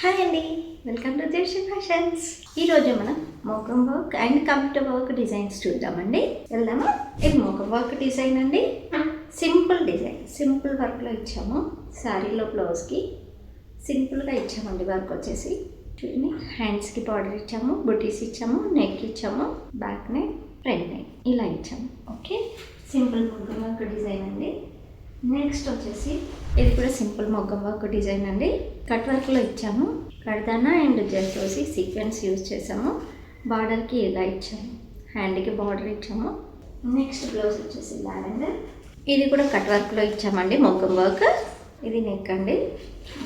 Hi అండి, welcome to Jersey fashions. ఈరోజు మనం మోకం work and computer work designs చూద్దామండి. వెళ్దామా? ఇది మోకం వర్క్ డిజైన్ అండి. సింపుల్ డిజైన్, సింపుల్ వర్క్లో ఇచ్చాము. శారీలో బ్లౌజ్కి సింపుల్గా ఇచ్చామండి. వర్క్ వచ్చేసి చూడండి, హ్యాండ్స్కి బార్డర్ ఇచ్చాము, బుటీస్ ఇచ్చాము, నెక్ ఇచ్చాము, బ్యాక్ నెక్, ఫ్రంట్ నెక్ ఇలా ఇచ్చాము. ఓకే, సింపుల్ మోకం వర్క్ డిజైన్ అండి. నెక్స్ట్ వచ్చేసి ఇది కూడా సింపుల్ మొగ్గం వర్క్ డిజైన్ అండి. కట్ వర్క్లో ఇచ్చాము. కడదానా అండ్ జర్దోసి సీక్వెన్స్ యూజ్ చేసాము. బార్డర్కి ఇలా ఇచ్చాము, హ్యాండ్కి బార్డర్ ఇచ్చాము. నెక్స్ట్ బ్లౌజ్ వచ్చేసి లావెండర్. ఇది కూడా కట్ వర్క్లో ఇచ్చామండి, మొగ్గం వర్క్. ఇది నెక్ అండి.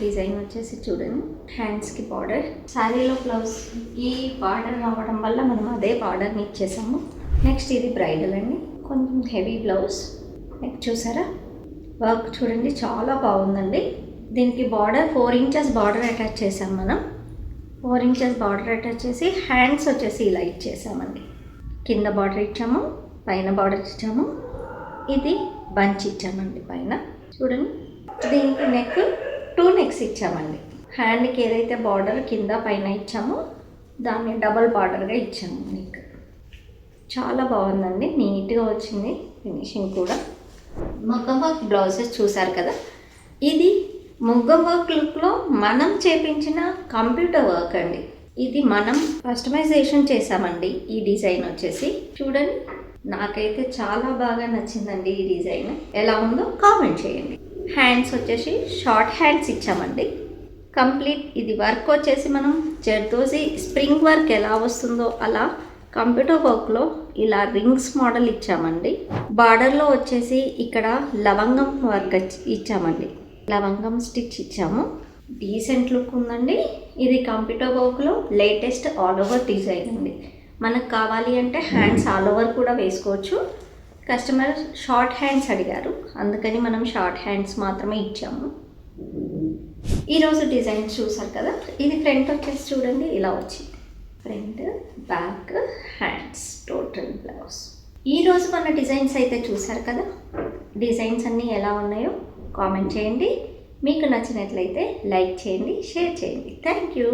డిజైన్ వచ్చేసి చూడండి, హ్యాండ్స్కి బార్డర్. శారీలో బ్లౌజ్ ఈ బార్డర్ రావడం వల్ల మనం అదే బార్డర్ని ఇచ్చేసాము. నెక్స్ట్ ఇది బ్రైడల్ అండి, కొంచెం హెవీ బ్లౌజ్. నెక్ చూసారా, వర్క్ చూడండి చాలా బాగుందండి. దీనికి బార్డర్ 4 ఇంచెస్ బార్డర్ అటాచ్ చేసాం మనం. 4 ఇంచెస్ బార్డర్ అటాచ్ చేసి హ్యాండ్స్ వచ్చేసి ఇలా ఇచ్చేసామండి. కింద బార్డర్ ఇచ్చాము, పైన బార్డర్ ఇచ్చాము. ఇది బంచ్ ఇచ్చామండి పైన. చూడండి, దీనికి నెక్ 2 నెక్స్ ఇచ్చామండి. హ్యాండ్కి ఏదైతే బార్డర్ కింద పైన ఇచ్చామో దాన్ని డబల్ బార్డర్గా ఇచ్చాము. నెక్ చాలా బాగుందండి, నీట్గా వచ్చింది ఫినిషింగ్ కూడా. మొగ్గం వర్క్ బ్లౌజెస్ చూసారు కదా. ఇది మొగ్గం వర్క్ లుక్లో మనం చేపించిన కంప్యూటర్ వర్క్ అండి. ఇది మనం కస్టమైజేషన్ చేసామండి. ఈ డిజైన్ వచ్చేసి చూడండి, నాకైతే చాలా బాగా నచ్చిందండి ఈ డిజైన్. ఎలా ఉందో కామెంట్ చేయండి. హ్యాండ్స్ వచ్చేసి షార్ట్ హ్యాండ్స్ ఇచ్చామండి. కంప్లీట్ ఇది వర్క్ వచ్చేసి మనం జర్దోసి స్ప్రింగ్ వర్క్ ఎలా వస్తుందో అలా కంప్యూటర్ వర్క్లో ఇలా రింగ్స్ మోడల్ ఇచ్చామండి. బార్డర్లో వచ్చేసి ఇక్కడ లవంగం వర్క్ ఇచ్చామండి. లవంగం స్టిచ్ ఇచ్చాము. డీసెంట్ లుక్ ఉందండి. ఇది కంప్యూటర్ వర్క్లో లేటెస్ట్ ఆల్ ఓవర్ డిజైన్ అండి. మనకు కావాలి అంటే హ్యాండ్స్ ఆల్ ఓవర్ కూడా వేసుకోవచ్చు. కస్టమర్ షార్ట్ హ్యాండ్స్ అడిగారు, అందుకని మనం షార్ట్ హ్యాండ్స్ మాత్రమే ఇచ్చాము. ఈరోజు డిజైన్స్ చూసారు కదా. ఇది ఫ్రంట్ వచ్చేసి చూడండి ఇలా వచ్చింది. Front, back, hands, total blouse. ఈరోజు మన డిజైన్స్ అయితే చూసారు కదా. డిజైన్స్ అన్నీ ఎలా ఉన్నాయో కామెంట్ చేయండి. మీకు నచ్చినట్లయితే లైక్ చేయండి, షేర్ చేయండి. Thank you.